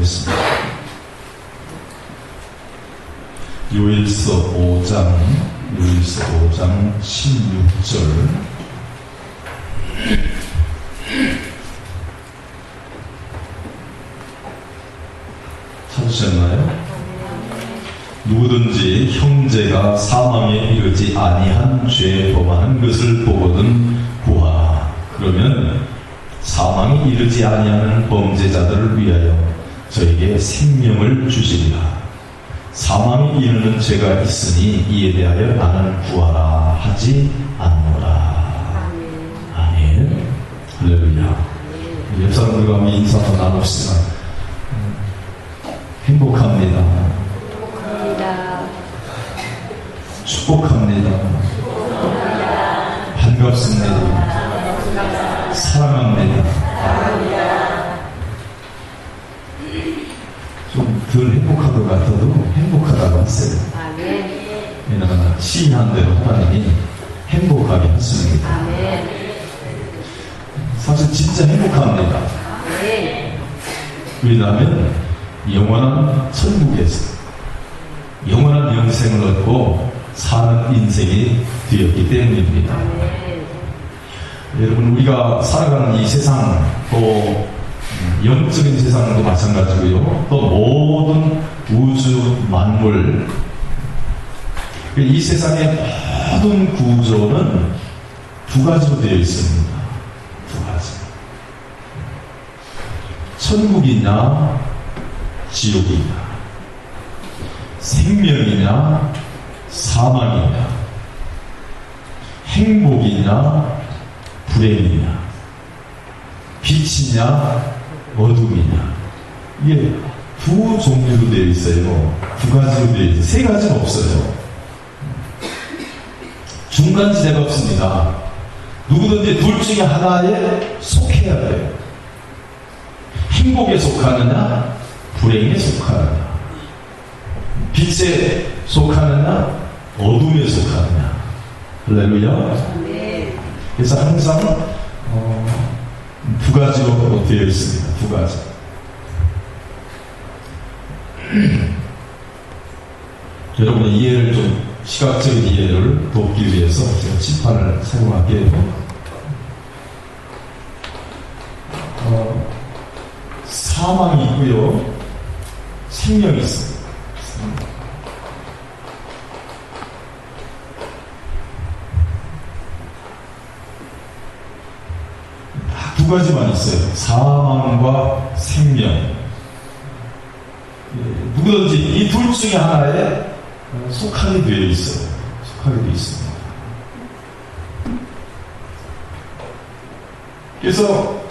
보겠습니다. 요일서 5장 16절. 찾으셨나요? 누구든지 형제가 사망에 이르지 아니한 죄 범하는 것을 보거든 구하라. 그러면 사망에 이르지 아니하는 범죄자들을 위하여 저에게 생명을 주시리라. 사망에 이르는 죄가 있으니 이에 대하여 나는 구하라 하지 않노라. 아멘. 할렐루야. 옆 사람들과 함께 인사 한번 나눕시다. 행복합니다. 축복합니다. 반갑습니다. 사랑합니다. 좀 덜 행복한 것 같아도 행복하다고 하세요. 왜냐하면 시인한 대로 하나님이 행복하게 하십니다. 사실 진짜 행복합니다. 왜냐하면 영원한 천국에서 영원한 영생을 얻고 사는 인생이 되었기 때문입니다. 여러분, 우리가 살아가는 이 세상, 또 영적인 세상도 마찬가지고요, 또 모든 우주 만물, 이 세상의 모든 구조는 두 가지로 되어 있습니다. 두 가지. 천국이냐 지옥이냐, 생명이냐 사망이냐, 행복이냐 불행이냐, 빛이냐 어둠이냐, 이게 두 종류로 되어 있어요. 두 가지로 되어 있어요. 세 가지는 없어요. 중간지대가 없습니다. 누구든지 둘 중에 하나에 속해야 돼요. 행복에 속하느냐 불행에 속하느냐, 빛에 속하느냐 어둠에 속하느냐. 할렐루야. 그래서 항상 두 가지로 되어 있습니다. 두 가지. 여러분의 이해를 좀, 시각적인 이해를 돕기 위해서 제가 칠판을 사용하게 사망이 있고요, 생명이 있습니다. 두 가지만 있어요. 사망과 생명. 누구든지 이 둘 중에 하나에 속하게 되어 있어요. 속하게 되어 있습니다. 그래서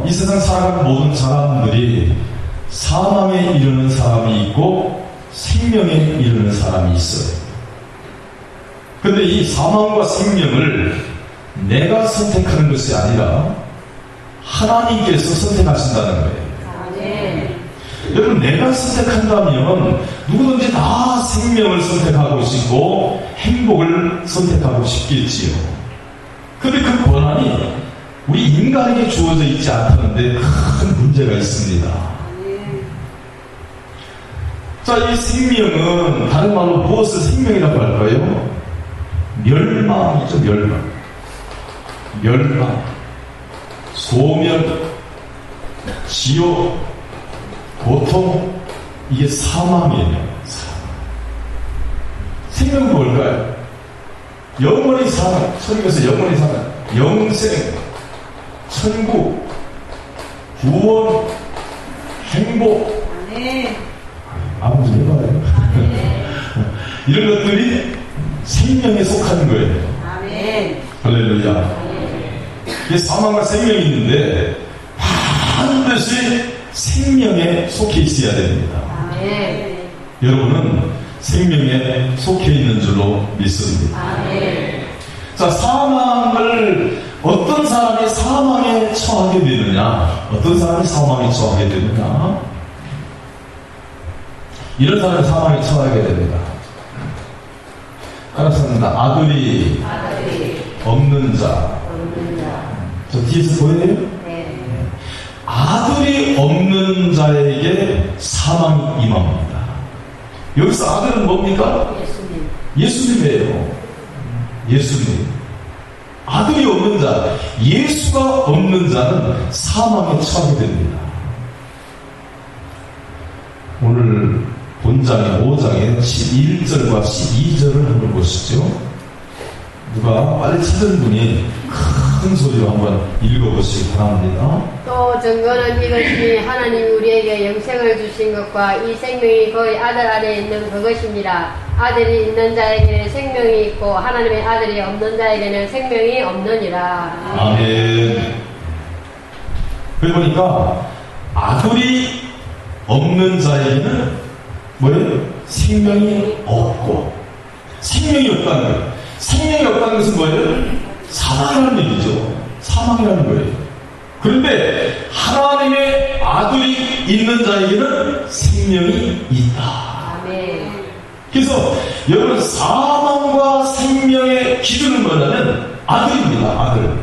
이 세상 살아가는 모든 사람들이 사망에 이르는 사람이 있고 생명에 이르는 사람이 있어요. 근데 이 사망과 생명을 내가 선택하는 것이 아니라 하나님께서 선택하신다는 거예요. 여러분, 내가 선택한다면 누구든지 다 생명을 선택하고 싶고 행복을 선택하고 싶겠지요. 근데 그 권한이 우리 인간에게 주어져 있지 않다는데 큰 문제가 있습니다. 자, 이 생명은 다른 말로 무엇을 생명이라고 할까요? 멸망이죠. 멸망, 소멸, 지옥, 고통, 이게 사망이에요. 생명은 뭘까요? 영원히 사는, 천국에서 영원히 사는 영생, 천국, 구원, 행복. 아무 좀 해봐요. 이런 것들이 생명에 속하는 거예요. 할렐루야. 사망과 생명이 있는데 반드시 생명에 속해 있어야 됩니다. 여러분은 생명에 속해 있는 줄로 믿습니다. 자, 사망을, 어떤 사람이 사망에 처하게 되느냐, 어떤 사람이 사망에 처하게 되느냐, 이런 사람이 사망에 처하게 됩니다. 알았습니다. 아들이 없는 자. 저 뒤에서 보여요? 아들이 없는 자에게 사망이 임합니다. 여기서 아들은 뭡니까? 예수님이에요. 예수님. 아들이 없는 자, 예수가 없는 자는 사망에 처하게 됩니다. 오늘 본장의 5장의 11절과 12절을 한번 보시죠. 누가 빨리 찾은 분이 큰 소리로 한번 읽어보시기 바랍니다. 또 증거는 이것이 하나님이 우리에게 영생을 주신 것과 이 생명이 그의 아들 안에 있는 그것입니다. 아들이 있는 자에게는 생명이 있고 하나님의 아들이 없는 자에게는 생명이 없느니라. 아멘. 그래 보니까 아들이 없는 자에게는 뭐예요? 생명이 없고, 생명이 없다는 거예요. 생명이 없다는 것은 뭐예요? 사망이라는 얘기죠. 사망이라는 거예요. 그런데 하나님의 아들이 있는 자에게는 생명이 있다. 아멘. 그래서 여러분, 사망과 생명의 기준은 뭐냐면 아들입니다. 아들.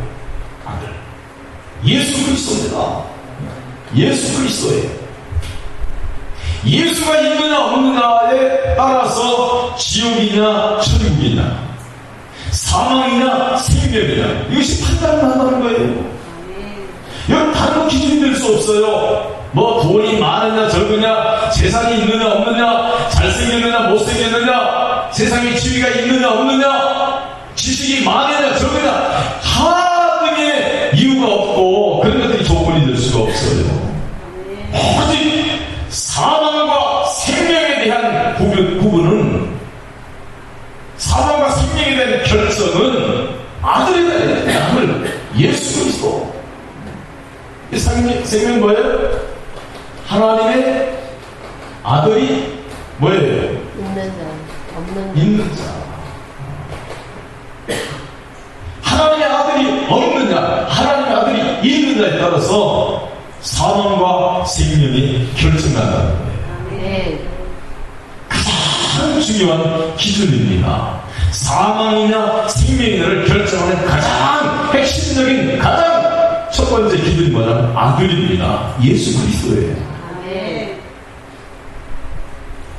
예수 그리스도입니다. 예수 그리스도예요. 예수가 있느냐 없느냐에 따라서 지옥이냐 천국이냐, 사망이냐 생명이냐, 이것이 판단을 한다는 거예요. 여러분, 다른 기준이 될 수 없어요. 뭐 돈이 많으냐 적으냐, 재산이 있느냐 없느냐, 잘생겼느냐 못생겼느냐, 세상에 지위가 있느냐 없느냐, 지식이 많으냐 적으냐, 하등의 이유가 없고 그런 것들이 조건이 될 수가 없어요. 오직 사망과 생명에 대한 구분은, 사망과 생명에 대한 결정은 아들에 대한 아들, 예수 그리스도. 이 생명은 뭐예요? 하나님의 아들이 뭐예요? 있는 자. 하나님의 아들이 없느냐, 하나님의 아들이 있는 자에 따라서 사망과 생명이 결정난다는 거예요. 가장 중요한 기준입니다. 사망이냐 생명이냐를 결정하는 가장 핵심적인, 가장 첫 번째 기준이 뭐냐면 아들입니다. 예수 그리스도예요.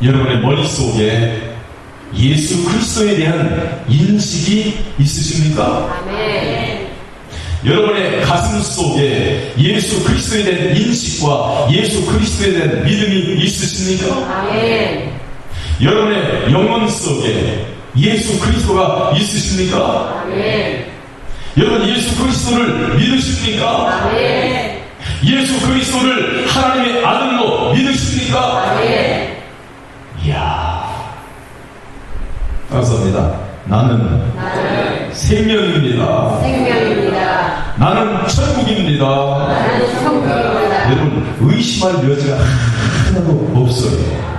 여러분의 머릿속에 예수 그리스도에 대한 인식이 있으십니까? 여러분의 가슴 속에 예수 그리스도에 대한 인식과 예수 그리스도에 대한 믿음이 있으십니까? 여러분의 영혼 속에 예수 그리스도가 있으십니까? 여러분, 예수 그리스도를 믿으십니까? 예수 그리스도를 하나님의 아들로 믿으십니까? 이야, 감사합니다. 나는 생명입니다. 나는 천국입니다. 여러분, 의심할 여지가 하나도 없어요.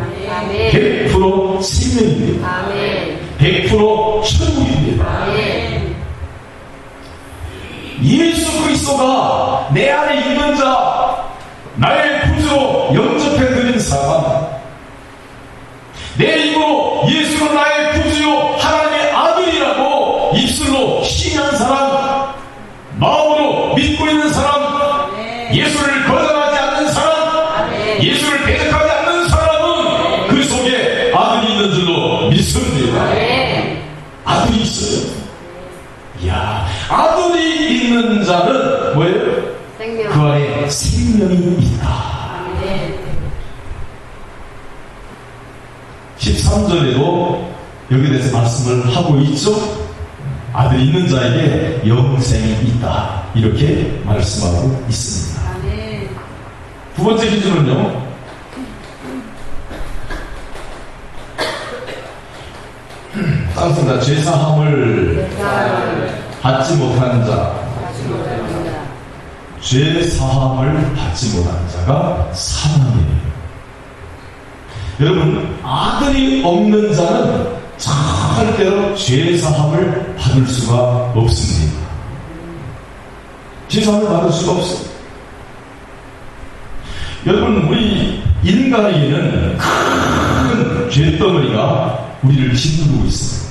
100% 생명입니다. 100% 천국입니다. 예수 그리스도가 내 안에 있는 자, 나의 구주로 영접해드린 사람, 내 입으로 예수는 나의 구주요 하나님의 아들이라고 입술로 시인한 사람, 마음으로 믿고 있는 사람, 예수를 거절하지 않는 사람, 예수를 대적하지 않는 사람은 그 속에 아들이 있는 줄로 믿습니다. 아들이 있어요. 이야, 아들이 있는 자는 뭐예요? 그 안에 생명이 있다. 13절에도 여기에 대해서 말씀을 하고 있죠. 아들이 있는 자에게 영생이 있다, 이렇게 말씀하고 있습니다. 두 번째 기준은요, 땅속다 죄사함을 받지 못한 자, 죄사함을 받지 못한 자가 사망이에요. 여러분, 아들이 없는 자는 절대로 죄사함을 받을 수가 없습니다. 죄사함을 받을 수가 없어요. 여러분, 우리 인간에게는 큰 죄덩어리가 우리를 짓누르고 있습니다.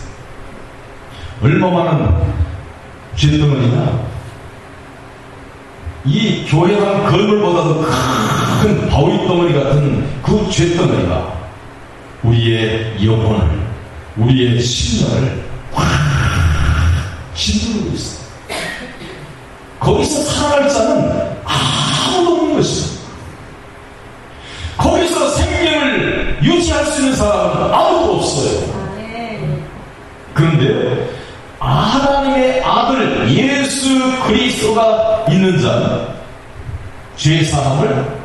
얼마 많은 죄덩어리냐? 이 교회당 건물보다도 큰 큰 바위덩어리 같은 그 죄덩어리가 우리의 영혼을, 우리의 심령을 확 짓누르고 있어. 거기서 살아갈 자는 아무도 없는 것입니다. 거기서 생명을 유지할 수 있는 사람은 아무도 없어요. 그런데 하나님의 아들 예수 그리스도가 있는 자는 죄 사함을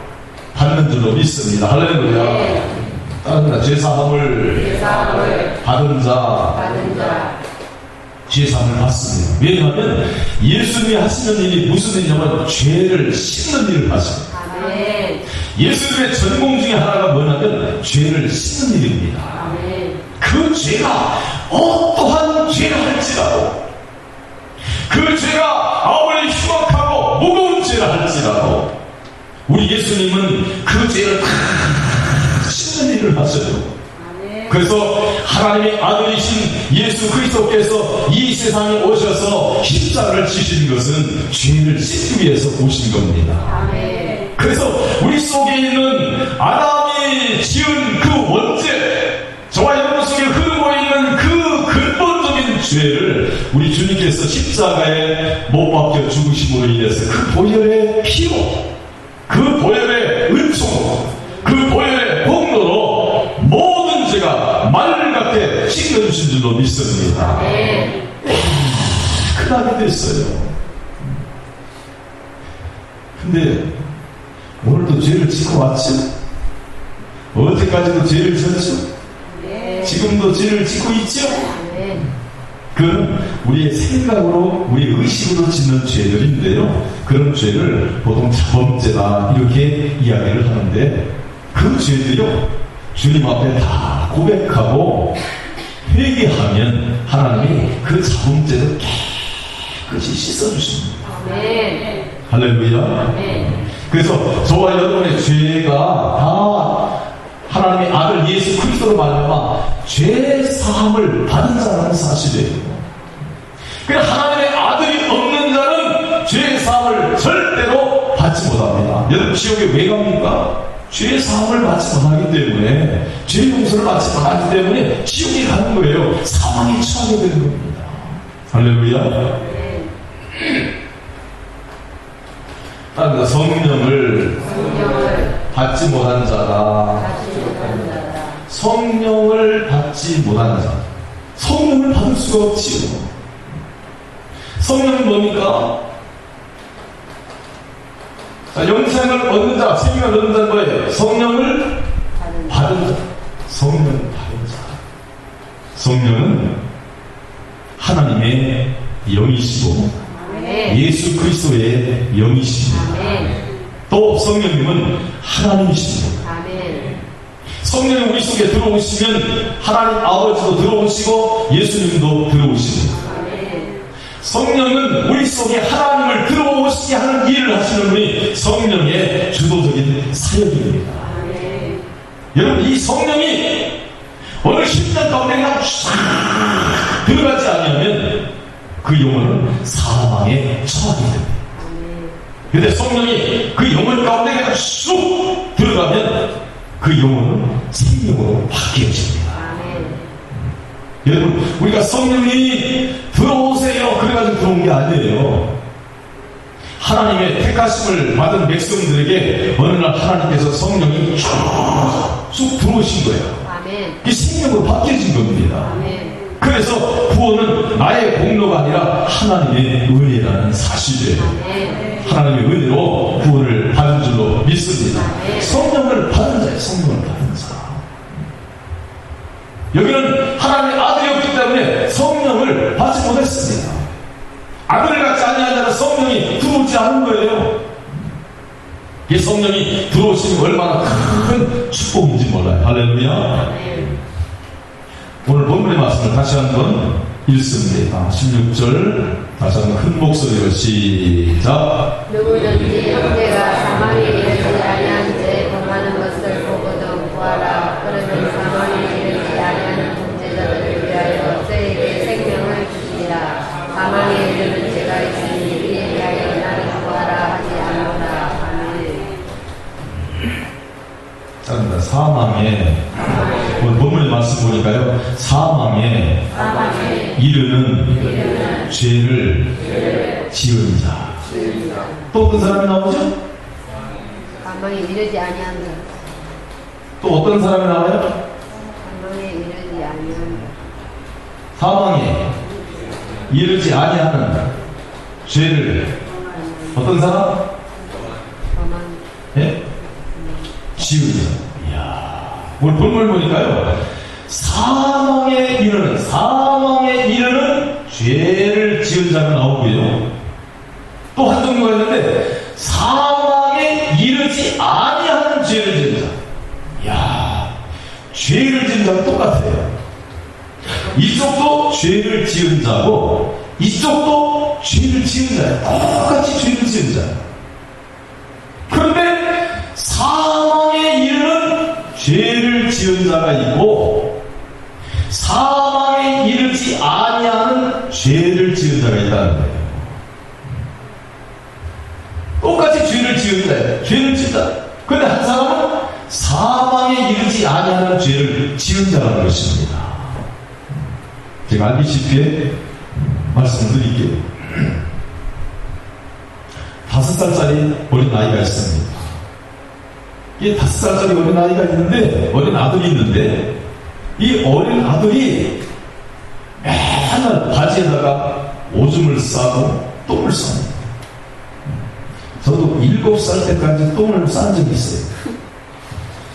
받는 줄로 믿습니다. 할렐루야. 따릅니다. 죄 사함을 받은 자 죄 사함을 받습니다. 왜냐하면 예수님이 하시는 일이 무슨 일이냐면 죄를 씻는 일을 하십니다. 예수님의 전공 중에 하나가 뭐냐면 죄를 씻는 일입니다. 그 죄가 어떠한 죄가 할지라도, 그 죄가 아무리 흉악하고 무거운 죄라 할지라도 우리 예수님은 그 죄를 다 씻는 일을 하셔요. 그래서 하나님의 아들이신 예수 그리스도께서 이 세상에 오셔서 십자가를 지신 것은 죄를 씻기 위해서 오신 겁니다. 그래서 우리 속에 있는 아담이 지은 그 원죄, 저와 여러분 속에 흐르고 있는 그 근본적인 죄를 우리 주님께서 십자가에 못 박혀 죽으심으로 인해서 그 보혈의 피로, 그 보혈의 은총으로, 그 보혈의 공로로 모든 죄가 맑게 씻겨주신 줄로 믿습니다. 크게 됐어요. 근데 오늘도 죄를 짓고 왔죠? 어제까지도 죄를 졌죠? 지금도 죄를 짓고 있죠? 그건 우리의 생각으로, 우리의 의식으로 짓는 죄들인데요. 그런 죄를 보통 자범죄다 이렇게 이야기를 하는데, 그 죄들이요 주님 앞에 다 고백하고 회개하면 하나님이 그 자범죄를 깨끗이 씻어주십니다. 할렐루야. 그래서 저와 여러분의 죄가 다 하나님의 아들 예수 그리스도로 말미암아 죄 사함을 받은 자라는 사실이에요. 그래서 하나님의 아들이 없는 자는 죄 사함을 절대로 받지 못합니다. 여러분 지옥에 왜 갑니까? 죄 사함을 받지 못하기 때문에, 죄 용서를 받지 못하기 때문에 지옥에 가는 거예요. 사망에 처하게 되는 겁니다. 할렐루야. 따라서 성령을 받지 못한 자다. 성령을 받지 못한 자. 성령을 받을 수가 없지요. 성령은 뭡니까? 자, 영생을 얻는 자, 생명을 얻는 자는 뭐예요? 성령을 받은 자. 성령을 받은 자. 성령은 하나님의 영이시고 예수 그리스도의 영이십니다. 또 성령님은 하나님이십니다. 성령이 우리 속에 들어오시면 하나님 아버지도 들어오시고 예수님도 들어오십니다. 성령은 우리 속에 하나님을 들어오시게 하는 일을 하시는 분이 성령의 주도적인 사역입니다. 여러분, 이 성령이 어느 심장 가운데 그냥 싹 들어가지 않으면 그 영혼은 사망에 처하게 됩니다. 근데 성령이 그 영혼 가운데 그냥 쑥 들어가면 그 영혼은 생명으로 바뀌어집니다. 여러분, 우리가 성령이 들어오세요 그래가지고 들어온 게 아니에요. 하나님의 택하심을 받은 백성들에게 어느 날 하나님께서 성령이 쭉 들어오신 거예요. 이 생명으로 바뀌어진 겁니다. 그래서 구원은 나의 공로가 아니라 하나님의 은혜라는 사실이에요. 하나님의 은혜로 구원을 받은 줄로 믿습니다. 성령을 받은 자예요. 성령을 받은 자. 여기는 하나님의 아들이 없기 때문에 성령을 받지 못했습니다. 아들을 갖지 아니한 자는 성령이 들어오지 않은 거예요. 이 성령이 들어오시면 얼마나 큰 축복인지 몰라요. 할렐루야. 오늘 본문의 말씀을 다시 한번 읽습니다. 16절 다시 한번 큰 목소리로 시작. 누구든지 형제가 사망에 이르지 아니한 죄 범하는 것을 보고도 구하라. 그러면 사망에 이르지 아니하는 범죄자들을 위하여 저에게 생명을 주시리라. 사망에 이르는 죄가 있으니 이에 대하여 나를 구하라 하지 않노라. 아멘. 짠다. 사망에, 오늘 본문의 말씀 보니까요, 사망에 이르는 죄를 지은 자. 또 어떤 사람이 나오죠? 사망에 이르지 아니한 자. 또 어떤 사람이 나와요? 사망에 이르지 아니한 자. 사망에 이르지 아니하는 죄를 어떤 사람? 사망. 예? 지은 자. 이야, 오늘 본문을 보니까요, 사망에 이르는 죄를 지은 자가 나오고요. 또 한 종류가 있는데, 사망에 이르지 아니하는 죄를 지은 자. 이야, 죄를 지은 자가 똑같아요. 이쪽도 죄를 지은 자고, 이쪽도 죄를 지은 자예요. 똑같이 죄를 지은 자예요. 그런데 사망에 이르는 죄를 지은 자가 있고, 사망에 이르지 아니하는 죄를 지은 자가 있다는 거예요. 똑같이 죄를 지은 자예요. 죄를 지은 자. 그런데 한 사람은 사망에 이르지 아니하는 죄를 지은 자라는 것입니다. 제가 알기 쉽게 말씀드릴게요. 5살짜리 어린 아이가 있습니다. 이 5살짜리 어린 아이가 있는데, 어린 아들이 있는데, 이 어린 아들이 맨날 바지에다가 오줌을 싸고 똥을 쌉니다. 저도 7살 때까지 똥을 싼 적이 있어요.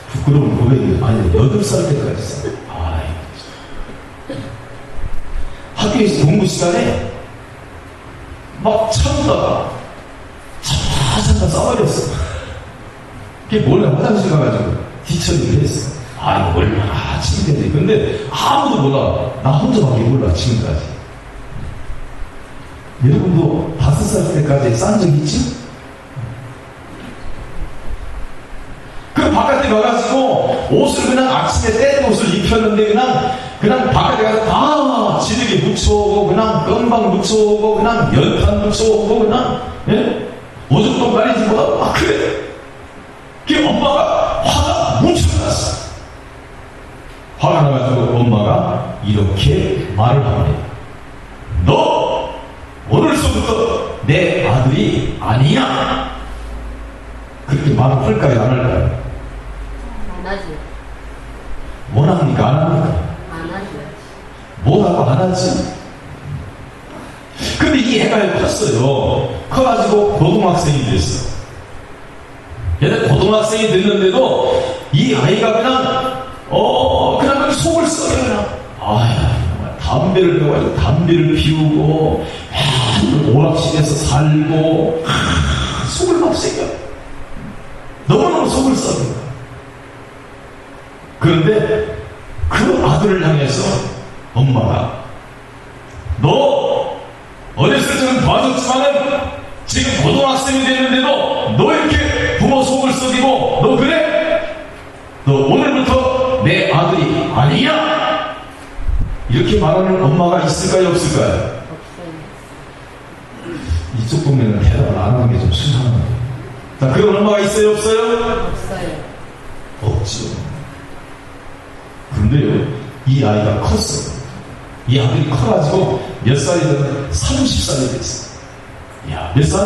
부끄러운 고백이 아니 8살 때까지 싸요. 학교에서 공부 시간에 막 참다가 차차차 싸버렸어. 그게 몰래 화장실 가가지고 뒤처리를 했어. 이거 얼마나 창피했지. 근데 아무도 몰라. 나 혼자밖에 몰라, 지금까지. 여러분도 5살 때까지 싼 적 있지? 그 바깥에 가가지고 옷을 그냥 아침에 떼는 옷을 입혔는데 그냥 바깥에 가서 다 지르게 묻혀오고, 그냥 건방 묻혀오고, 그냥 연탄 묻혀오고, 그냥, 예? 오줌도 가리지 못하고, 그래. 그 엄마가 화가 뭉쳐났어. 화가 나가지고 엄마가 이렇게 말을 합니다. 너 오늘서부터 내 아들이 아니야. 그렇게 말을 할까요, 안 할까요? 안 하지. 원합니까, 안 합니까? 안 하지. 뭐라고 안 하지? 근데 이 애가 컸어요. 커가지고 고등학생이 됐어. 얘는 고등학생이 됐는데도 이 아이가 그냥 그냥 속을 썩여, 그냥. 정말 담배를 배워가지고 담배를 피우고, 오락실에서 살고, 속을 막 새겨. 너무너무 속을 썩여. 그런데 그 아들을 향해서 엄마가, 너 어렸을 때는 봐줬지만은 지금 고등학생이 됐는데도 너 이렇게 부모 속을 썩이고, 너 그래? 너 오늘부터 내 아들이 아니야? 이렇게 말하는 엄마가 있을까요, 없을까요? 없어요. 이쪽 보면은 대답을 안 하는 게 좀 수상한 거예요. 자, 그런 엄마가 있어요, 없어요? 없어요. 없죠. 근데요, 이 아이가 컸어요. 이 아들이 커가지고 몇 살이 되면 30살이 됐어요. 야, 몇 살?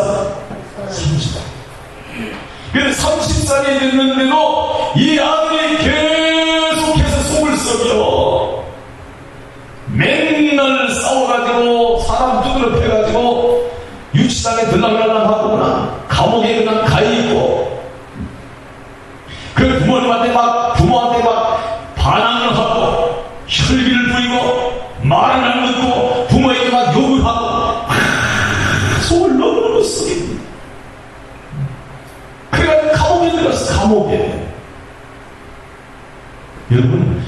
30살. 그래서 30살이 됐는데도 이 아들이 계속해서 속을 썩여. 맨날 싸워가지고 사람 두드려 패가지고 유치장에 들락날락하고 그냥 감옥에 그냥 가있고, 그 부모한테 막 반항을 하고 혈기를 부리고 말을 안 듣고 부모에게 막 욕을 하고 속을 너무너무 썩입니다. 그래가지고 감옥에 들어갔어. 감옥에. 여러분,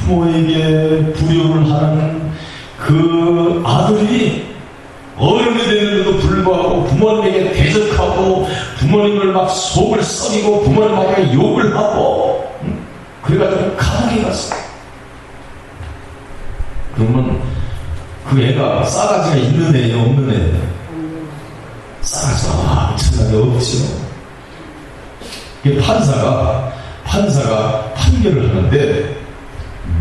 부모에게 불효를 하는 그 아들이 어른이 됐는데도 불구하고 부모님에게 대적하고, 부모님을 막 속을 썩이고, 부모님에게 욕을 하고, 그래가지고 감옥에 갔어. 그러면 그 애가 싸가지가 있는 애예요, 없는 애예요? 싸가지가 엄청나게 없죠. 판사가 판결을 하는데,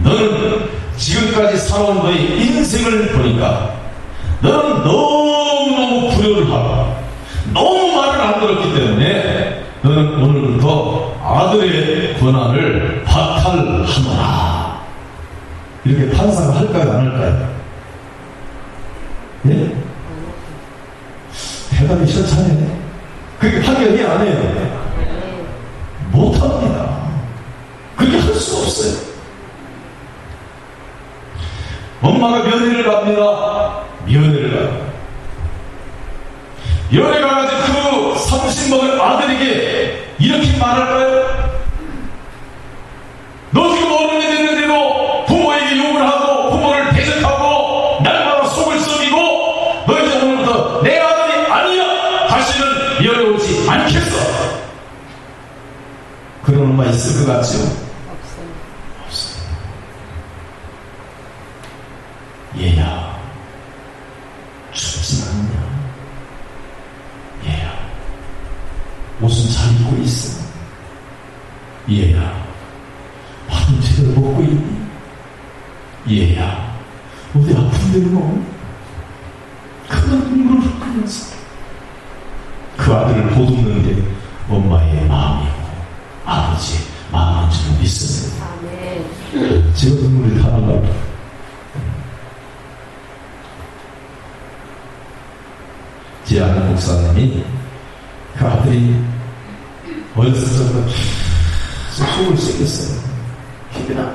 너는 지금까지 살아온 너의 인생을 보니까 너는 너무너무 불효를 하고 너무 말을 안 들었기 때문에 너는 오늘부터 아들의 권한을 박탈하노라. 이렇게 판사가 할까요, 안 할까요? 예? 대답이 시원찮네. 그렇게 하게 안 해요. 못합니다. 그렇게 할 수 없어요. 엄마가 면회를 갑니다. 면회를 가요. 면회 가가지고 그 30 먹은 아들에게 이렇게 말할까요? 너 지금 어른이 됐는데도 부모에게 욕을 하고 부모를 대적하고 날마다 속을 썩이고 너 이제 오늘부터 내 아들이 아니야. 다시는 면회 오지 않겠어. 그런 엄마 있을 것 같죠? 없어요. 얘야, 춥진 않냐? 얘야, 옷은 잘 입고 있어. 얘야, 밥은 제대로 먹고 있니? 얘야, 어디 아픈 데는 뭐? 그런 눈물을 흘리면서 그 아들을 보듬는 게 엄마의 마음이고 아버지의 마음인 줄 믿습니다. 제가 눈물이 다 나갑니다. 제 아는 목사님이 그 아들이 어렸을 적부터 속을 썩였어요. 희빈아,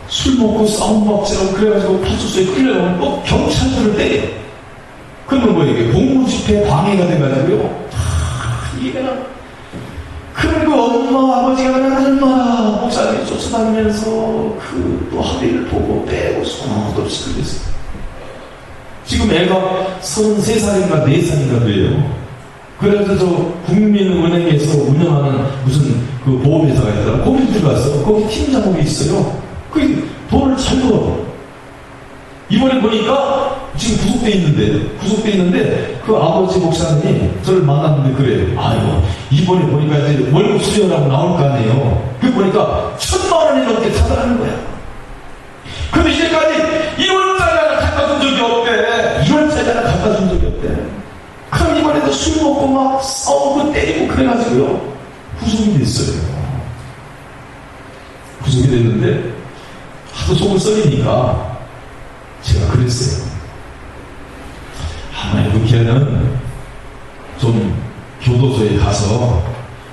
술 먹고 싸움 먹자고 그래가지고 파출소에 끌려가면 꼭 경찰들을 때려. 그러면 뭐 이게 공무집회 방해가 돼가지고요. 희빈아, 그리고 엄마 아버지가 얼마나 목사님이 쫓아다니면서 그 또 하비를 보고 빼고 손도 없이 그랬어요. 지금 애가 33살인가 4살인가 돼요. 그래서 저 국민은행에서 운영하는 무슨 그 보험회사가 있더라. 거기 들어가서 거기 팀장이 있어요. 그 돈을 잘 벌어. 이번에 보니까 지금 구속돼 있는데 그 아버지 목사님이 저를 만났는데 그래요. 아이고, 이번에 보니까 이제 월급 수령하고 나올 거 아니에요. 그 보니까 1,000만 원이 넘게 찾아가는 거야. 근데 이제까지 1원짜리 하나 갖다 준 적이 없대. 1원짜리 하나 갖다 준 적이 없대. 그럼 이번에도 술 먹고 막 싸우고 때리고 그래가지고요. 구속이 됐어요. 구속이 됐는데 하도 속을 썩이니까 제가 그랬어요. 아무래도 걔는 좀 교도소에 가서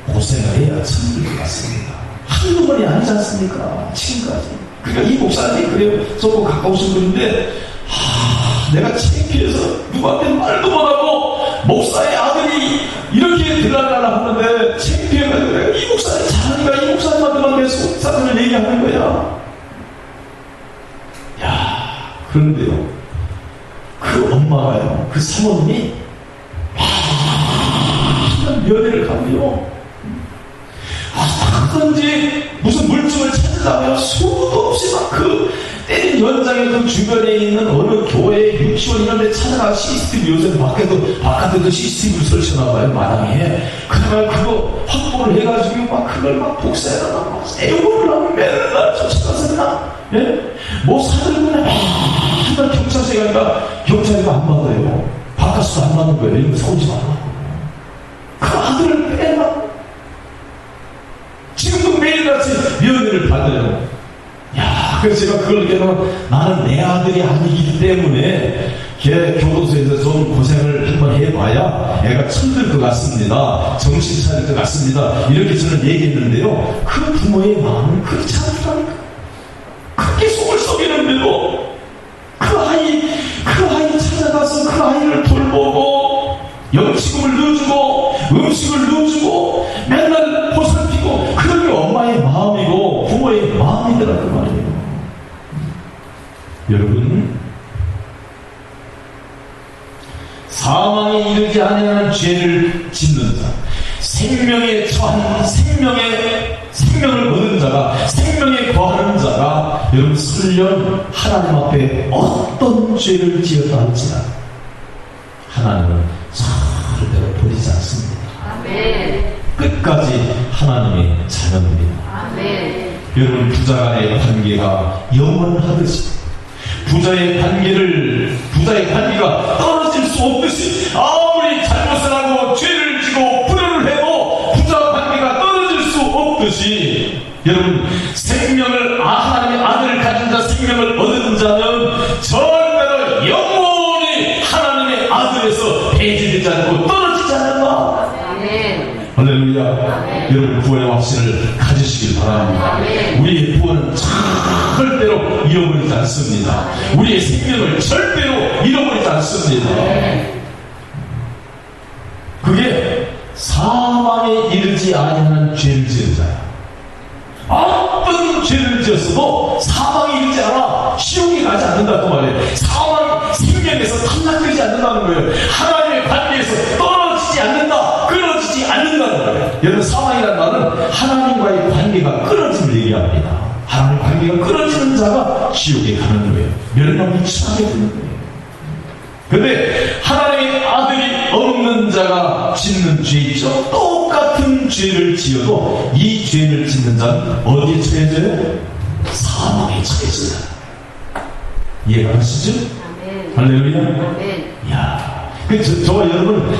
고생을 해야 천국을 것 같습니다. 한두 번이 아니지 않습니까? 지금까지. 그러니까 이 목사님이 그래요. 저보고 가까우신 분인데, 내가 창피해서 누구한테 말도 못하고 목사의 아들이 이렇게 들어가라 하는데 창피해가지고 내가 이 목사님 잘하니까 이 목사님한테만 계속 사전을 얘기하는 거야. 야, 그런데요, 그 엄마가요, 그 사모님이 면회를 가면요, 하든지 무슨 물증을 찾으려면 수도 없이 막 그 때린 연장의 그 주변에 있는 어느 교회, 유치원 이런 데 찾아가 CCTV, 요새 바깥에도 CCTV를 설치하나봐요, 마당에. 그러면 그거 확보를 해가지고 막 그걸 막 복사해라, 막 애용을 하고 맨날 쫓아가서 그냥, 예? 뭐 사들고 맨날 경찰서에 가니까 경찰이 안 받아요. 바깥에서 안 받는 거예요. 이거 사오지 말라고. 그 아들을 빼라. 지금도 매일같이 면회를 받아요. 야, 그래서 제가 그걸 얘기하면 나는 내 아들이 아니기 때문에 걔 교도소에서 좀 고생을 한번 해봐야 애가 철들 것 같습니다. 정신 차릴 것 같습니다. 이렇게 저는 얘기했는데요. 그 부모의 마음은 그렇지 않다니까. 그렇게 속을 썩이는데도 그 아이 찾아가서 그 아이를 돌보고 영치금을 넣어주고 음식을 넣어주고 맨날 보살피고 그런 게 엄마의 마음이고 부모의 마음이더라고 말이에요. 여러분, 사망에 이르지 아니하는 죄를 짓는 자, 생명에 처한 생명을 얻은 자가, 생명에 거하는 자가 여러분 설령 하나님 앞에 어떤 죄를 지었다 할지라도 하나님은 절대로 버리지 않습니다. 아멘. 끝까지 하나님의 자녀입니다. 아멘. 여러분, 부자 간의 관계가 영원하듯이 부자의 관계가 떨어질 수 없듯이 아무리 잘못을 하고 죄를 지고 불효를 해도 부자 관계가 떨어질 수 없듯이 여러분, 하나님의 아들을 가진 자, 생명을 얻은 자는 절대로 영원히 하나님의 아들에서 배제되지 않고 떨어지지 않는다. 아멘. 할렐루야. 아멘. 여러분, 구원의 확신을 가지시길 바랍니다. 아멘. 우리의 구원은 절대로 잃어버리지 않습니다. 우리의 생명을 절대로 잃어버리지 않습니다. 그게 사망에 이르지 아니하는 죄를 지은 자야. 어떤 죄를 지었어도 사망에 이르지 않아 지옥에 가지 않는다고 말해요. 생명에서 탈락되지 않는다는 거예요. 하나님의 관계에서 떨어지지 않는다, 끊어지지 않는다는 거예요. 여러분, 사망이라는 말은 하나님과의 관계가 끊어짐을 얘기합니다. 하나님의 관계가 끊어지는 자가 지옥에 가는 거예요. 멸망이 취하게 되는 거예요. 근데 하나님의 아들이 없는 자가 짓는 죄 있죠? 똑같은 죄를 지어도 이 죄를 짓는 자는 어디에 처해져요? 사망에 처해져요. 이해가 가시죠? 아멘. 할렐루야. 아멘. 이야, 저와 여러분,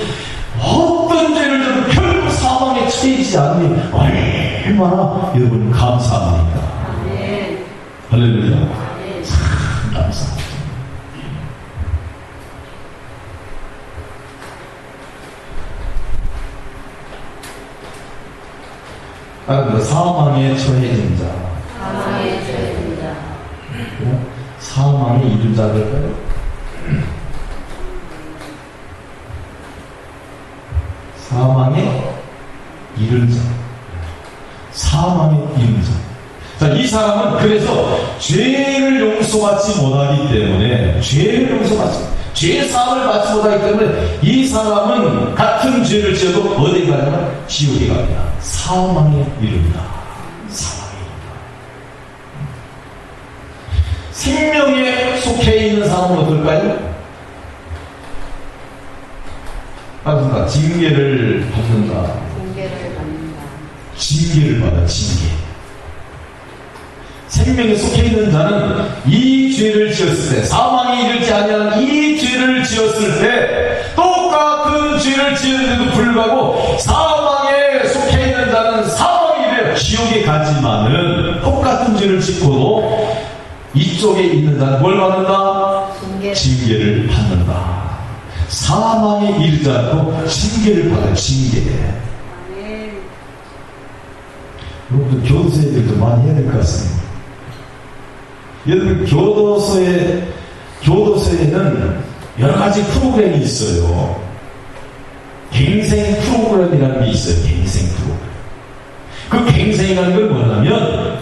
어떤 죄를 져도 결국 사망에 처해지지 않으니 얼마나 여러분 감사합니까? 아멘. 할렐루야. 아멘. 참 감사합니다. 사망에 처해진 자. 사망에 처해진 자. 사망에 이른 자들까요? 사망에 이른 자. 사망에 이른 자. 자, 이 사람은 그래서 죄를 용서받지 못하기 때문에, 죄 사함을 받지 못하기 때문에 이 사람은 같은 죄를 지어도 어디 가냐면 지옥에 갑니다. 사망에 이릅니다. 사망에 이릅니다. 생명에 속해 있는 사람은 어떨까요? 그러니까 징계를 받는다. 징계를 받는다. 징계를 받아, 징계. 생명에 속해 있는 자는 이 죄를 지었을 때, 사망에 이르지 아니하는 이 죄를 지었을 때, 똑같은 죄를 지었는데도 불구하고 사망에 속해 있는 자는 사망에 이르 지옥에 가지만은 똑같은 죄를 짓고도 이쪽에 있는 자는 뭘 받는다? 징계를 받는다. 사망에 이르지 않고 징계를 받아, 징계. 아멘. 여러분들 교도소 애들도 많이 해야 될 것 같습니다. 여러분, 교도소에는 여러 가지 프로그램이 있어요. 갱생 프로그램이라는 게 있어요. 갱생 프로그램. 그 갱생이라는 건 뭐냐면,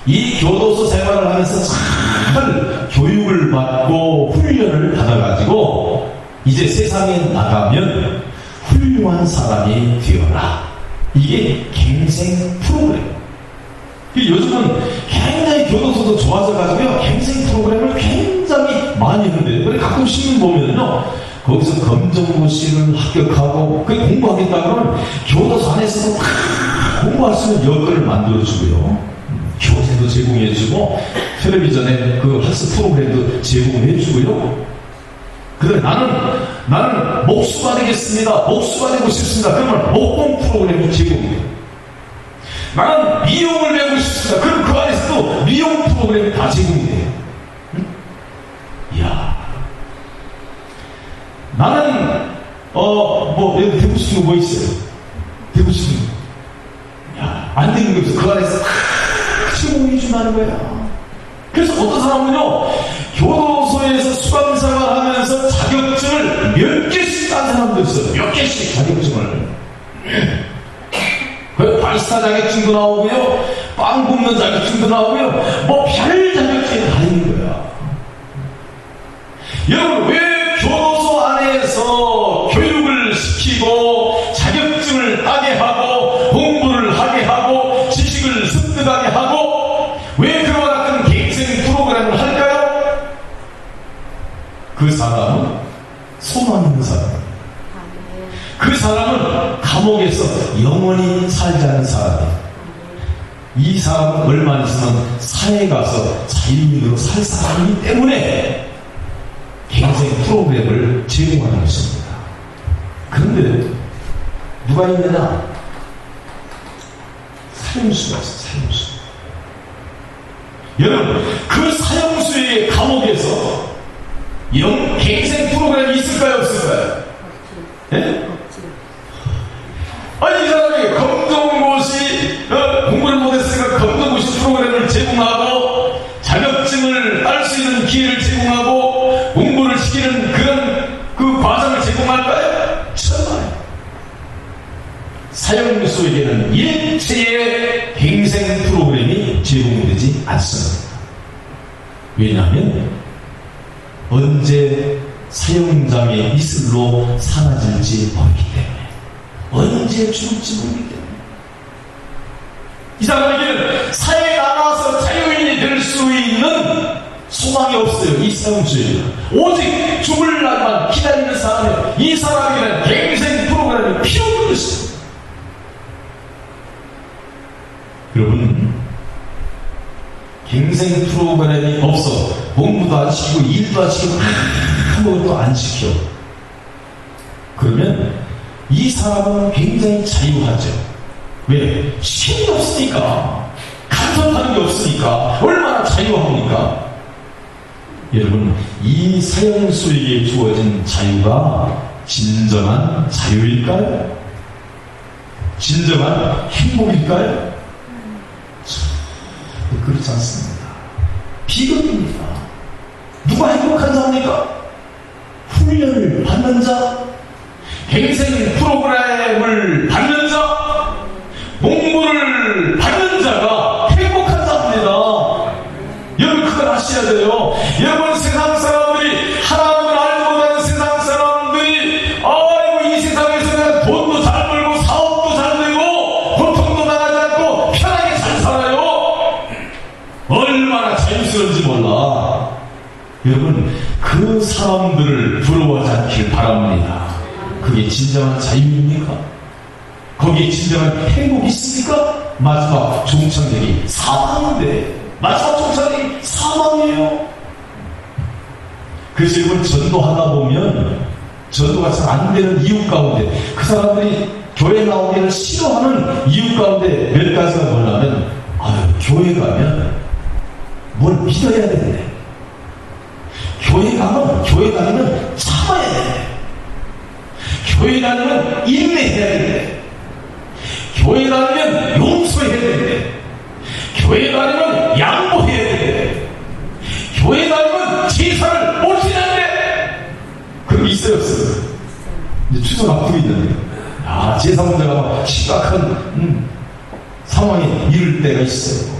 이 교도소 생활을 하면서 잘 교육을 받고 훈련을 받아가지고 이제 세상에 나가면 훌륭한 사람이 되어라. 이게 갱생 프로그램. 요즘은 굉장히 교도소도 좋아져가지고요, 갱생 프로그램을 굉장히 많이 하는데, 그래 가끔 신문 보면요, 거기서 검정고시를 합격하고 그 공부하겠다 그러면 교도소 안에서도 다 공부할 수 있는 여건을 만들어주고요, 교재도 제공해주고 텔레비전에 그 학습 프로그램도 제공해주고요. 그래, 나는 목수가 되겠습니다, 목수가 되고 싶습니다, 그러면 목공 프로그램을 제공해요. 나는 미용을 배우고 싶습니다, 그럼 그 안에서도 미용 프로그램이 다 제공이 돼요. 응? 이야, 나는 여기 되고 싶은 거 뭐 있어요? 되고 싶은 거, 야, 안 되는 게 없어. 그 안에서 다 제공해 준다는 거야. 그래서 어떤 사람은요, 교도소에서 수감생활 하면서 자격증을 몇 개씩 딴 사람도 있어요. 몇 개씩 자격증을. 그 바리스타 자격증도 나오고요, 빵 굽는 자격증도 나오고요, 뭐 별 자격증이 다 있는 거야. 여러분, 왜 교도소 안에서 교육을 시키고 자격증을 따게 하고 공부를 하게 하고 지식을 습득하게 하고 왜 그와 같은 갱생 프로그램을 할까요? 그 사람은 소망 있는 사람, 그 사람은 감옥에서 살지 않는 사람이 이 사람은 얼마 있으면 사회에 가서 자유인으로 살 사람이기 때문에 갱생 프로그램을 제공하는 것입니다. 그런데 누가 있느냐? 사형수가 있어. 사형수. 여러분, 그 사형수의 감옥에서 이런 갱생 프로그램이 있을까요? 없을까요? 예? 아니, 이 사람이 검정고시 공부를 못했으니까 검정고시 프로그램을 제공하고 자격증을 딸 수 있는 기회를 제공하고 공부를 시키는 그런 그 과정을 제공할까요? 정말 사형수에게는 일체의 갱생 프로그램이 제공되지 않습니다. 왜냐하면 언제 사형장의 이슬로 사라질지 모르기 때문에, 언제 죽을지 모르기 때문에, 이 사람에게는 사회에 나가서 자유인이 될 수 있는 소망이 없어요. 이 사형수에게는 오직 죽을 날만 기다리는 사람이에요. 이 사람에게는 갱생 프로그램이 필요 없는 것입니다. 여러분, 갱생 프로그램이 없어 공부도 안 시키고 일도 안 시키고 아무것도 안 시켜. 그러면 이 사람은 굉장히 자유하죠. 왜? 시험이 없으니까, 간섭하는 게 없으니까 얼마나 자유합니까? 여러분, 이 사형수에게 주어진 자유가 진정한 자유일까요? 진정한 행복일까요? 그렇지 않습니다. 비극입니다. 누가 행복한 자입니까? 훈련을 받는 자, 갱생 프로그램을 받는 자, 공부를 받는 자가 행복한 자입니다. 여러분, 그걸 아셔야 돼요. 여러분, 세상 사람들이 하나님을 알지 못하는 세상 사람들이 아이고, 이 세상에서 그냥 돈도 잘 벌고 사업도 잘 되고 고통도 당하지 않고 편하게 잘 살아요. 얼마나 자유스러운지 몰라. 여러분, 그 사람들을 부러워하지 않길 바랍니다. 그게 진정한 자유입니까? 거기에 진정한 행복이 있습니까? 마지막 종착역이 사망인데, 마지막 종착역이 사망이에요. 그래서 여러분, 전도하다 보면 전도가 잘 안 되는 이유 가운데, 그 사람들이 교회 나오기를 싫어하는 이유 가운데 몇 가지가 뭐냐면, 교회 가면 뭘 믿어야 되는데, 교회 다니면 참아야 되는데, 교회 다니면 인내해야 되는데, 교회 다니면 용서해야 되는데, 교회 다니면 양보해야 되는데, 교회 다니면 제사를 못 지내는데, 그런 게 있어요, 없어요? 이제 추석 앞두고 있는데, 제사 문제가 심각한 상황에 이를 때가 있어요.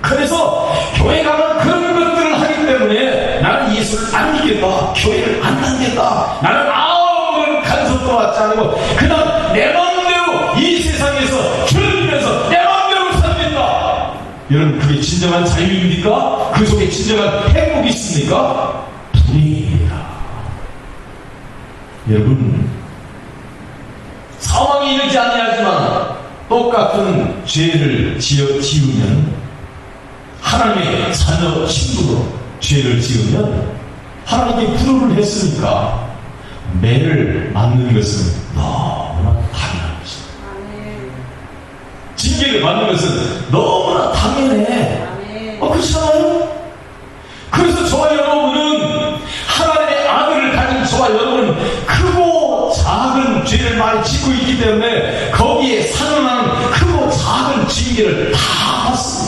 그래서 교회 가면 그런 것들을 하기 때문에 나는 예수를 안 믿겠다, 교회를 안 다니겠다, 나는 아무런 간섭도 받지 않고 그냥 내 마음대로 이 세상에서 즐기면서 내 마음대로 살겠다. 여러분, 그게 진정한 자유입니까? 그 속에 진정한 행복이 있습니까? 불행입니다. 여러분, 사망이 이르지 아니하지만 똑같은 죄를 지으면, 하나님의 자녀 친구로 죄를 지으면 하나님께 불효를 했으니까 매를 맞는 것은 너무나 당연한 것입니다. 징계를 받는 것은 너무나 당연해. 그렇잖아요? 그래서 저와 여러분은, 하나님의 아들을 가진 저와 여러분은 크고 작은 죄를 많이 짓고 있기 때문에 거기에 상응하는 크고 작은 징계를 다 받습니다.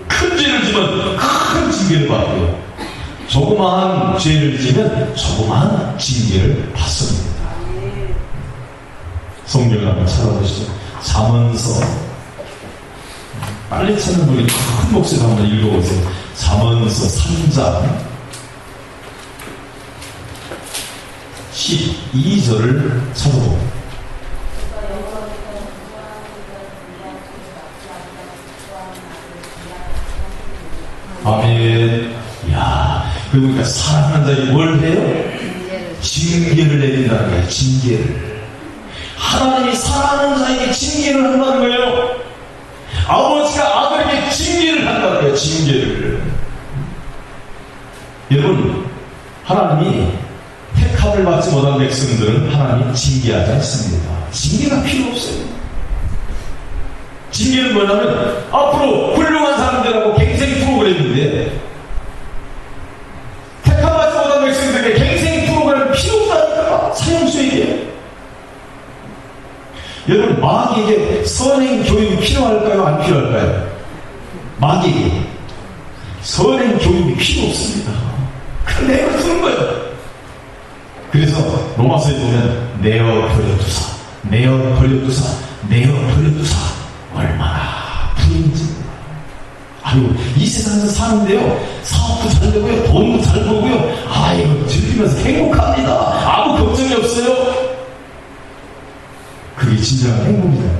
큰 죄를 지면 큰 징계를 받고요, 조그마한 죄를 지면 조그마한 징계를 받습니다. 성경을 한번 찾아보시죠. 잠언서, 빨리 찾는 분이 큰 목소리로 한번 읽어보세요. 잠언서 3장 12절을 찾아봅니다. 아멘. 그러니까 사랑하는 자에게 뭘 해요? 징계를 내린다는 거예요. 징계를. 하나님이 사랑하는 자에게 징계를 한다는 거예요. 아버지가 아들에게 징계를 한다는 거예요. 징계를. 여러분, 하나님이 택함을 받지 못한 백성들은 하나님이 징계하지 않습니다. 징계가 필요 없어요. 징계는 뭐냐면 앞으로 훌륭한 사람들하고 갱생 프로그램인데 택함 받지 못한 백성들에게 갱생 프로그램 필요 없다니까. 사형수에게. 여러분, 마귀에게 선행 교육이 필요할까요? 안 필요할까요? 마귀에게 선행 교육이 필요 없습니다. 그냥 내가 두는 거예요. 그래서 로마서에 보면 내어 버려두사, 내어 버려두사, 내어 버려두사 얼마나 불인지. 아유, 이 세상에서 사는데요, 사업도 잘 되고요, 돈도 잘 벌고요, 아이고 즐기면서 행복합니다. 아무 걱정이 없어요. 그게 진정한 행복이다.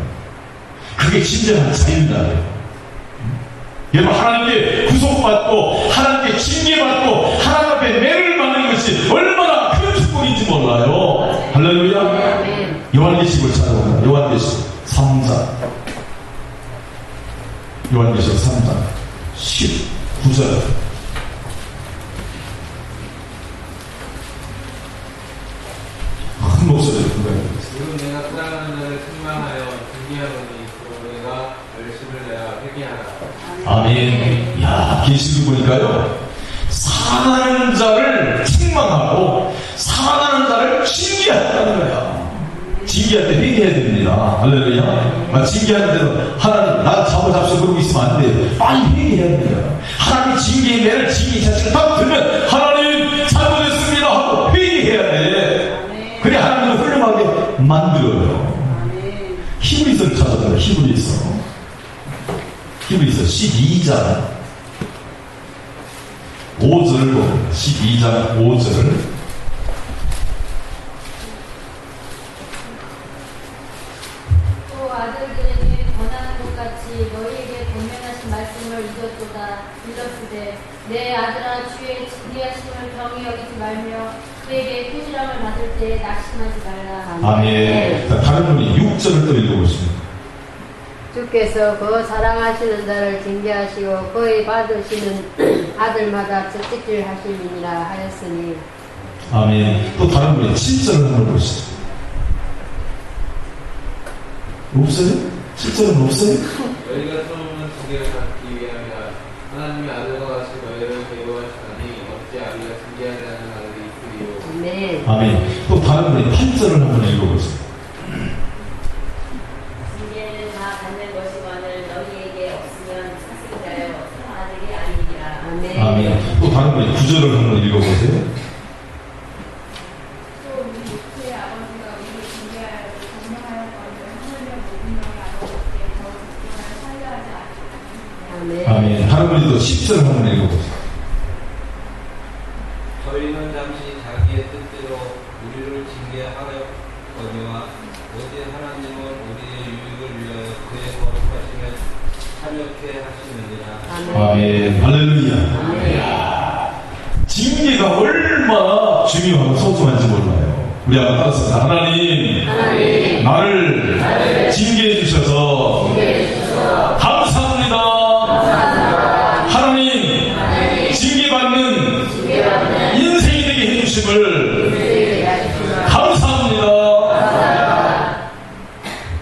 그게 진정한 자유다. 여러분, 하나님께 구속받고 하나님께 징계받고 하나님 앞에 매를 받는 것이 얼마나 큰 축복인지 몰라요. 할렐루야. 요한계시록을 찾아봅니다. 요한계시록 3장, 요한계시록 3장 19절. 큰 목소리로 부르겠습니다. 지금 내가 사랑하는 자를 책망하여 징계하노니 그로 내가 열심을 내어 회개하라. 아멘. 야, 계시록 보니까요, 사랑하는 자를 책망하고 사랑하는 자를 징계한다는 거야. 징계할 때 회개해야 됩니다. 할렐루야. 징계하는 데도 하나님 나 잡아잡수 그러고 있으면 안 돼요. 빨리 회개해야 돼요. 하나님 징계의 매를 징계 자체를 딱 들면 하나님 잘못했습니다 하고 회개해야 돼. 그래 하나님을 훌륭하게 만들어요. 히브리서를 찾아봐요. 히브리서 12장 5절을 봅니다. 12장 5절. 또 아들들에게 권하는 것 같이 너희에게 권면하신 말씀을 읽었으되 내 아들아 주의 징계하심을 경히 여기지 말며 그에게 꾸지람을 받을 때에 낙심하지 말라. 아멘. 자, 다른 분이 6절을 또 읽어보십니다. 주께서 그 사랑하시는 자를 징계하시고 그의 받으시는 아들마다 채찍질 하심이니라 하였으니. 아멘. 또 다른 분이 7절을 한번 보시죠. 없어요? 7절은 없어요? 너희가 처음은 징계를 받기 위함이라. 하나님의 아들과 같이 너희를 괴로워하시다니 어찌 아비가 징계하지 않은 아들이 있으리요. 네. 아멘. 또 다른 분이 8절을 한번 읽어보세요. 징계는 다 받는 것이거늘 너희에게 없으면 사슬자여 아들이 아니니라. 아멘. 아멘. 또 다른 분이 9절을 한번 읽어보세요. 또 우리 육체의 아버지가 우리를 징계하여 정명하였거늘 하늘의 모든 영이 알아보게 더 직분을 살려하지 않겠다. 아멘. 아멘. 다른 분이 또 10절을 한번 읽어보세요. 저희는 잠시 자기의 뜻대로 우리를 징계하려거니와 오직 하나님은 우리의 유익을 위하여 그의 거룩하심에 참여케 하시느니라. 아멘. 할렐루야. 이야, 징계가 얼마나 중요하고 소중한지 몰라요. 우리 한번 따라서 하나님, 나를 징계해 주셔서 감사합니다. 하나님, 징계받는 인생이 되게 해주심을 감사합니다.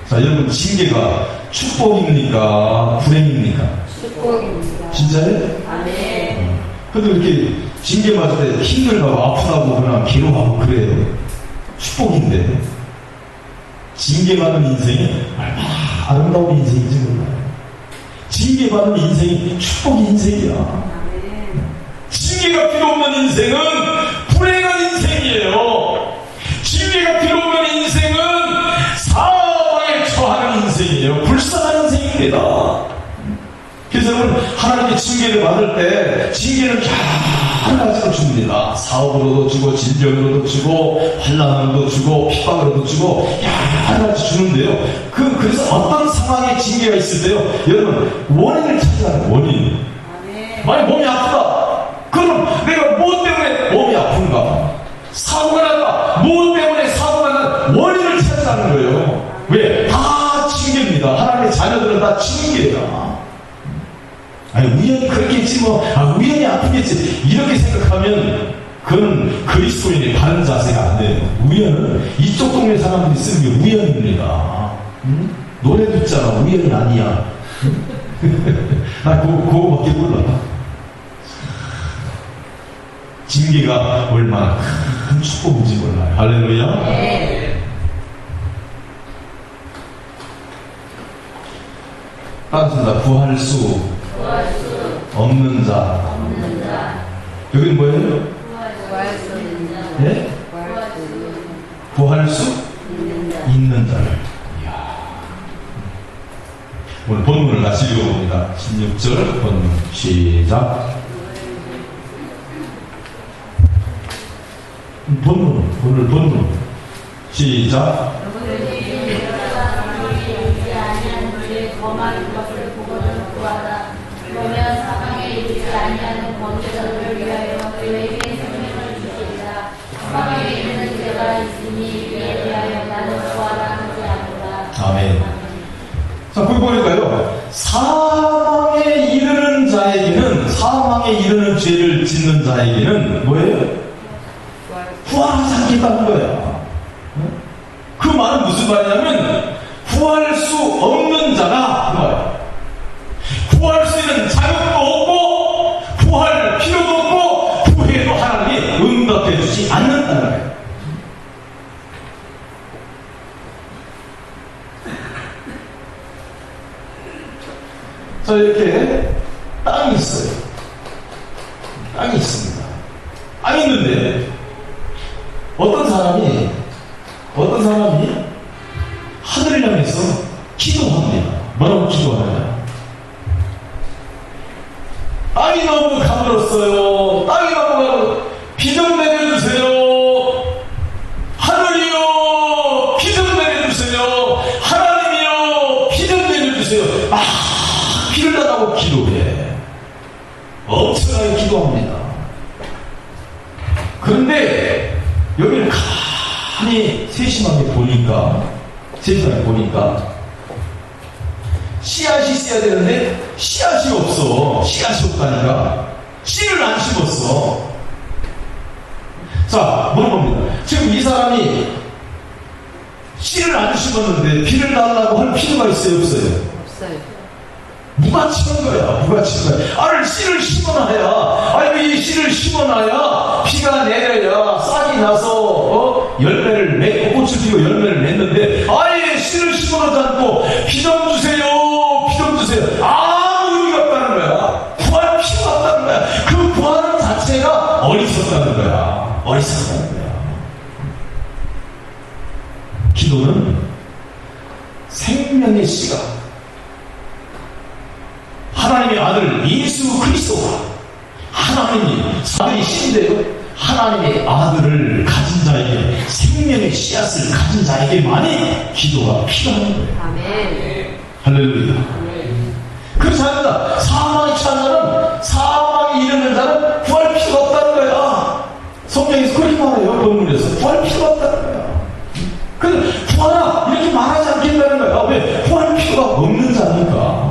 자, 여러분, 징계가 축복입니까? 불행입니까? 축복입니다. 진짜요? 아멘. 근데 이렇게 징계 받을 때 힘들다고 아프다고 그냥 괴로워하고 그래요. 축복인데 징계받는 인생이 얼마나 아름다운 인생인지 몰라요. 징계받는 인생이 축복의 인생이야. 징계가 필요 없는 인생은 불행한 인생이에요. 징계가 필요 없는 인생은 사망에 처하는 인생이에요. 불쌍한 인생입니다. 그래서 여러분, 하나님의 징계를 받을 때 징계는 여러 가지로 줍니다. 사업으로도 주고 질병으로도 주고 환난으로도 주고 핍박으로도 주고 여러 가지 주는데요. 그래서 어떤 상황에 징계가 있을 때요, 여러분, 원인을 찾아야 원인. 만약 몸이 아프다. 그럼 내가 무엇 때문에 몸이 아픈가? 사고가 났다. 무엇 때문에 사고가 났다. 원인을 찾아가는 거예요. 하나님의 자녀들은 다 징계야. 아니, 우연히 그렇게 했지 뭐, 우연히 아프겠지. 이렇게 생각하면 그건 그리스도인의 바른 자세가 안 돼요. 우연은 이쪽 동네 사람들이 쓰는 게 우연입니다. 응? 노래 듣잖아. 우연이 아니야. 나 그거밖에 몰라. 징계가 얼마나 큰 축복인지 몰라요. 할렐루야. 네. 따뜻합니다. 구할 수 없는 자. 여기는 뭐예요? 구할 수 있는 자. 예? 구할 수 구할 수 있는 자. 있는 자를. 이야. 오늘 본문을 같이 읽어봅니다. 16절 본문 시작. 오늘 본문 시작. 범하는 것을 보고는 구하라. 그러면 사망에 이르지 아니하는 범죄자들을 위하여 그에게 생명을 주시리라. 사망에 이르는 죄가 있으니 이에 대하여 나는 구하라 하지 않노라. 아멘. 자, 거기 보니까요, 사망에 이르는 자에게는, 사망에 이르는 죄를 짓는 자에게는 뭐예요? 구하지 않겠다는 거야. 그 말은 무슨 말이냐면, 구할 수 없는 자가 그 말이야. 구할 수 있는 자격도 없고, 구할 필요도 없고, 구해도 하나님이 응답해 주지 않는다는 거야. 자, 이렇게 땅이 있어요. 땅이 있습니다. 땅이 있는데, 어떤 사람이 하늘을 향해서 기도합니다. 뭐라고 기도하느냐? 땅이 너무 가물었어요. 땅이 너무 가물었어요. 비 좀 내려주세요. 하늘이요, 비 좀 내려주세요. 하나님이요, 비 좀 내려주세요. 비를 달라고 기도해. 엄청나게 기도합니다. 그런데 여기를 가만히 세심하게 보니까 씨앗이 있어야 되는데 씨앗이 없어. 씨앗이 없다니까. 씨를 안 심었어. 자, 물어봅니다. 지금 이 사람이 씨를 안 심었는데 비를 달라고 할 필요가 있어요, 없어요? 없어요. 누가 치는 거야? 알을 씨를 심어놔야, 이 씨를 심어놔야 비가 내려야 싹이 나서 열매를 맺고 꽃을 피고 열매를 맺는데, 아예 씨를 심어놓지 않고 비 좀 주세요, 비 좀 주세요. 아무 의미가 없다는 거야. 구할 필요가 없다는 거야. 그 구하는 자체가 어리석다는 거야. 어리석다는 거야. 기도는 생명의 씨가 하나님의 아들 예수 그리스도가 하나님이 아들이 신인데요, 하나님의 아들을 가진 자에게, 생명의 씨앗을 가진 자에게만이 기도가 필요한 거예요. 아멘. 할렐루야. 그렇지 않습니다. 사망에 처한 자는, 사망에 이르는 자는 구할 필요가 없다는 거야. 성경에서 그렇게 말해요. 본문에서 구할 필요가 없다는 거야. 근데 구하라 이렇게 말하지 않겠다는 거야. 왜? 구할 필요가 없는 자니까.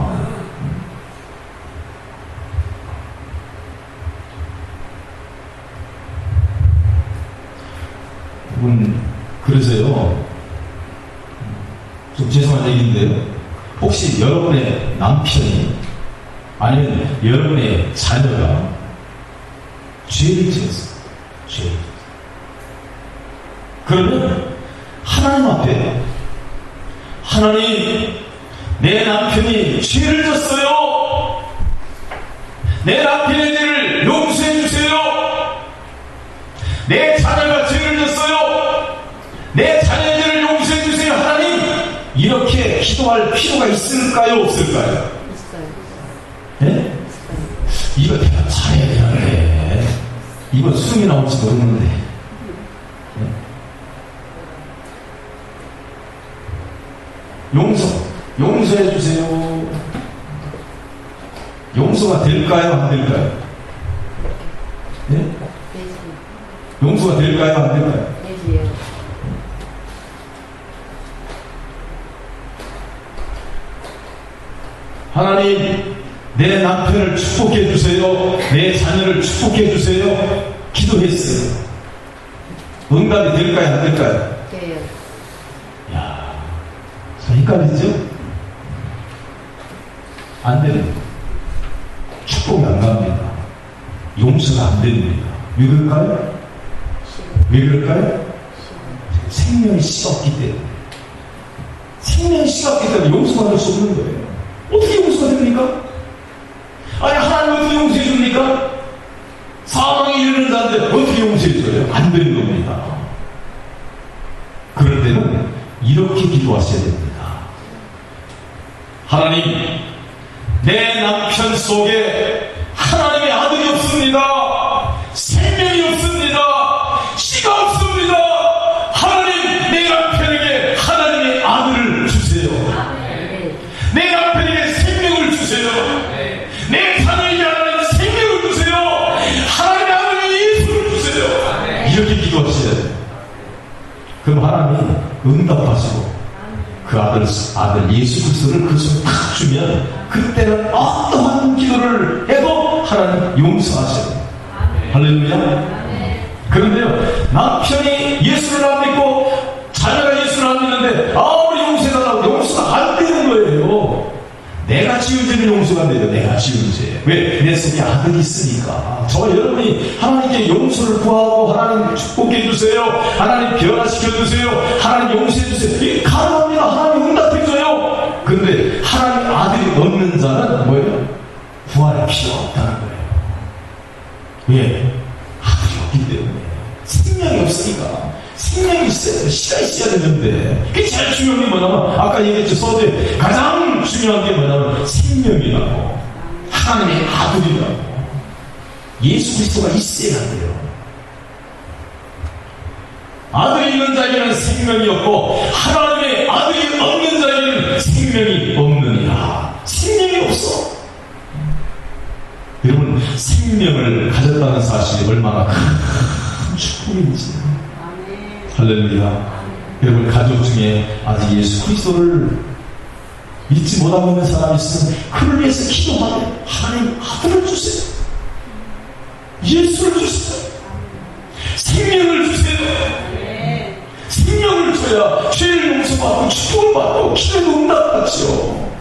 그러세요. 좀 죄송한 얘기인데요. 혹시 여러분의 남편이 아니면 여러분의 자녀가 죄를 지었어요. 죄를. 그러면 하나님 앞에, 하나님, 내 남편이 죄를 졌어요. 내 남편의 죄를 용서해 주세요. 내 자녀가 죄를 졌어요. 내 자녀의 죄를 용서해 주세요. 하나님, 이렇게 기도할 필요가 있을까요, 없을까요? 있어요. 네? 이거 내가 잘해야 되는데, 이거 수능이 나올지 모르는데. 네? 용서해 주세요. 용서가 될까요, 안 될까요? 네? 되지. 용서가 될까요, 안 될까요? 되지요. 하나님, 내 남편을 축복해 주세요. 내 자녀를 축복해 주세요. 기도했어요. 응답이 될까요? 안 될까요? 돼요. 야, 참 헷갈리죠? 안 됩니다. 축복이 안 갑니다. 용서가 안 됩니다. 왜 그럴까요? 왜 그럴까요? 생명이 식었기 때문에. 생명이 식었기 때문에 용서받을 수 없는 거예요. 어떻게 용서가 됩니까? 아니, 하나님 어떻게 용서해 줍니까? 사망이 이르는 자인데 어떻게 용서해 줘요? 안 되는 겁니다. 그럴 때는 이렇게 기도하셔야 됩니다. 하나님, 내 남편 속에 하나님의 아들이 없습니다. 생명이 없습니다. 씨가 없습니다. 하나님, 내 남편에게 하나님의 아들을 주세요. 내 남편에게 생명을 주세요. 내 자녀에게 하나님 생명을 주세요. 하나님의 아들에게 예수를 주세요. 이렇게 기도하셔야 돼요. 그럼 하나님이 응답하시고 그 아들 예수 그리스도를 그 손에 탁 주면 그때는 어떠한 기도를 해도 하나님 용서하셔요. 할렐루야. 그런데요, 남편이 예수를 안 믿고 자녀가 예수를 안 믿는데 아무리 용서해달라고 용서가 안 되는 거예요. 내가 지은 죄는 용서가 안 돼요. 내가 지은 죄. 왜? 내 속에 아들이 있으니까. 저와 여러분이 하나님께 용서를 구하고 하나님 축복해 주세요. 하나님 변화시켜 주세요. 하나님 용서해 주세요. 이게 가능합니다. 하나님 응답해 줘요. 근데 하나님 아들이 없는 자는 뭐예요? 구할 필요 없다는 거예요. 왜? 아들이 없기 때문에. 생명이 없으니까. 생명이 있어야, 씨가 있어야 되는데. 그게 제일 중요한 게 뭐냐면, 아까 얘기했죠. 서두에 가장 중요한 게 뭐냐면, 생명이라고. 하나님의 아들이라고. 예수 그리스도가 있어야 돼요. 아들이 있는 자에게는 생명이 없고, 하나님의 아들이 없는 자에게는 생명이 없느니라. 생명이 없어. 여러분, 생명을 가졌다는 사실이 얼마나 큰 축복인지. 할렐루야. 여러분, 가족 중에 아직 예수 그리스도를 믿지 못하고 있는 사람이 있으면 그를 위해서 기도하되 하나님 아들을 주세요. 예수를 주세요. 생명을 주세요. 생명을 줘야 죄를 용서받고 축복을 받고 기도도 응답받죠.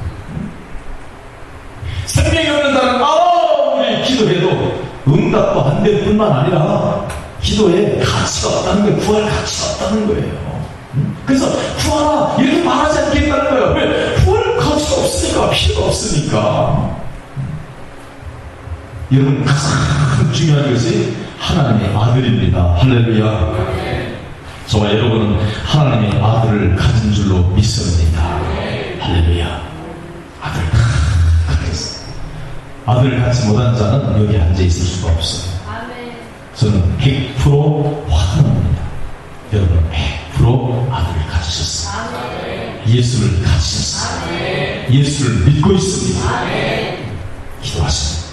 생명이 없는 자는 아무리 기도해도 응답도 안 될 뿐만 아니라 기도에 가치가 없다는 거예요. 구할 가치가 없다는 거예요. 그래서 구하라 이렇게 말하지 않겠다는 거예요. 왜? 구할 가치가 없으니까, 필요가 없으니까. 여러분, 가장 중요한 것이 하나님의 아들입니다. 할렐루야. 저와 여러분은 하나님의 아들을 가진 줄로 믿습니다. 할렐루야. 아들 다 가졌어요. 아들을 갖지 못한 자는 여기 앉아 있을 수가 없어요. 저는 100% 환영합니다. 여러분 100% 아들을 가지셨어요. 예수를 가지셨어요. 예수를 믿고 있습니다. 기도하십니다.